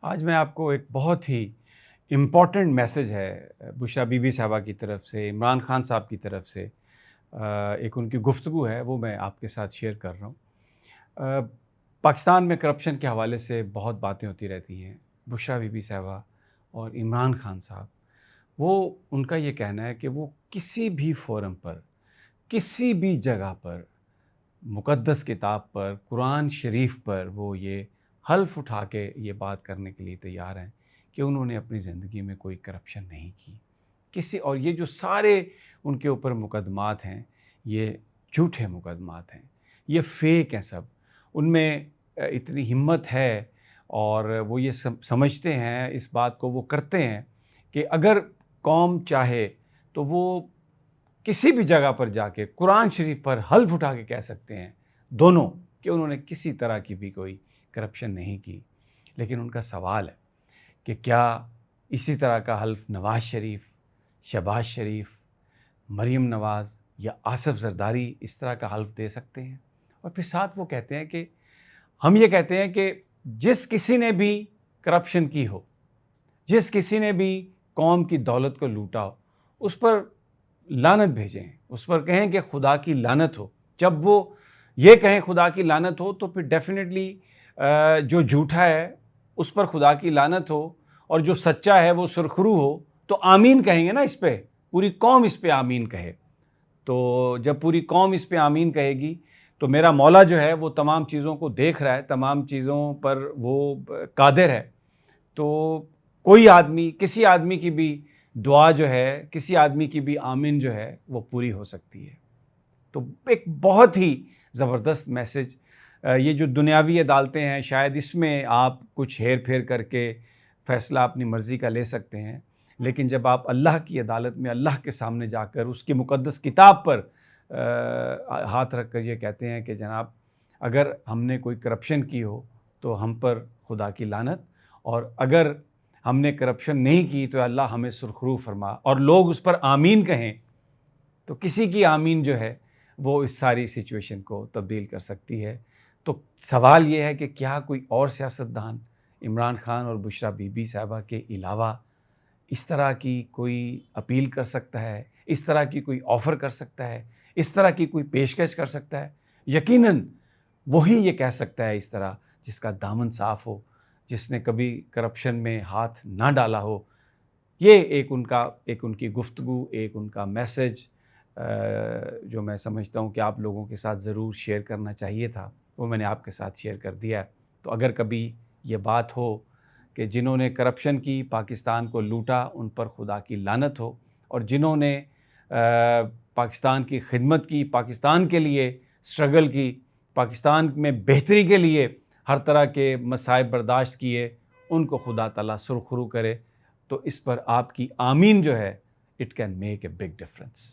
आज मैं आपको एक बहुत ही इम्पॉर्टेंट मैसेज है बुशरा बीबी साहबा की तरफ से, इमरान खान साहब की तरफ से एक उनकी गुफ्तगू है, वो मैं आपके साथ शेयर कर रहा हूँ। पाकिस्तान में करप्शन के हवाले से बहुत बातें होती रहती हैं। बुशरा बीबी साहबा और इमरान खान साहब, वो उनका ये कहना है कि वो किसी भी फ़ोरम पर, किसी भी जगह पर, मुक़द्दस किताब पर, कुरान शरीफ पर वो ये हल्फ़ उठा के ये बात करने के लिए तैयार हैं कि उन्होंने अपनी ज़िंदगी में कोई करप्शन नहीं की। किसी और ये जो सारे उनके ऊपर मुकदमात हैं, ये झूठे मुकदमात हैं, ये फ़ेक हैं सब। उनमें इतनी हिम्मत है और वो ये समझते हैं, इस बात को वो करते हैं कि अगर कौम चाहे तो वो किसी भी जगह पर जाके कुरान शरीफ पर हल्फ़ उठा के कह सकते हैं, दोनों, कि उन्होंने किसी तरह की भी कोई करप्शन नहीं की। लेकिन उनका सवाल है कि क्या इसी तरह का हल्फ़ नवाज़ शरीफ, शहबाज शरीफ, मरीम नवाज़ या आसिफ़ ज़रदारी इस तरह का हल्फ़ दे सकते हैं? और फिर साथ वो कहते हैं कि हम ये कहते हैं कि जिस किसी ने भी करप्शन की हो, जिस किसी ने भी कौम की दौलत को लूटा हो, उस पर लानत भेजें, उस पर कहें कि खुदा की लानत हो। जब वो ये कहें खुदा की लानत हो तो फिर डेफ़िनेटली जो झूठा है उस पर खुदा की लानत हो, और जो सच्चा है वो सुरखरू हो, तो आमीन कहेंगे ना इस पे, पूरी कौम इस पे आमीन कहे। तो जब पूरी कौम इस पे आमीन कहेगी तो मेरा मौला जो है वो तमाम चीज़ों को देख रहा है, तमाम चीज़ों पर वो कादिर है। तो कोई आदमी, किसी आदमी की भी दुआ जो है, किसी आदमी की भी आमीन जो है वो पूरी हो सकती है। तो एक बहुत ही ज़बरदस्त मैसेज, ये जो दुनियावी अदालतें हैं शायद इसमें आप कुछ हेर-फेर करके फ़ैसला अपनी मर्ज़ी का ले सकते हैं। लेकिन जब आप अल्लाह की अदालत में, अल्लाह के सामने जाकर उसकी मुक़द्दस किताब पर हाथ रख कर ये कहते हैं कि जनाब, अगर हमने कोई करप्शन की हो तो हम पर खुदा की लानत, और अगर हमने करप्शन नहीं की तो अल्लाह हमें सुरखरू फरमा, और लोग उस पर आमीन कहें, तो किसी की आमीन जो है वो इस सारी सिचुएशन को तब्दील कर सकती है। तो सवाल ये है कि क्या कोई और सियासतदान इमरान खान और बुशरा बीबी साहिबा के अलावा इस तरह की कोई अपील कर सकता है, इस तरह की कोई ऑफ़र कर सकता है, इस तरह की कोई पेशकश कर सकता है? यकीनन वही ये कह सकता है इस तरह, जिसका दामन साफ़ हो, जिसने कभी करप्शन में हाथ ना डाला हो। ये एक उनकी गुफ्तगू, एक उनका मैसेज जो मैं समझता हूँ कि आप लोगों के साथ ज़रूर शेयर करना चाहिए था, वो मैंने आपके साथ शेयर कर दिया है। तो अगर कभी ये बात हो कि जिन्होंने करप्शन की, पाकिस्तान को लूटा, उन पर खुदा की लानत हो, और जिन्होंने पाकिस्तान की खिदमत की, पाकिस्तान के लिए स्ट्रगल की, पाकिस्तान में बेहतरी के लिए हर तरह के मसाइब बर्दाश्त किए, उनको खुदा ताला सुरखरू करे। तो इस पर आपकी आमीन जो है, it can make a big difference.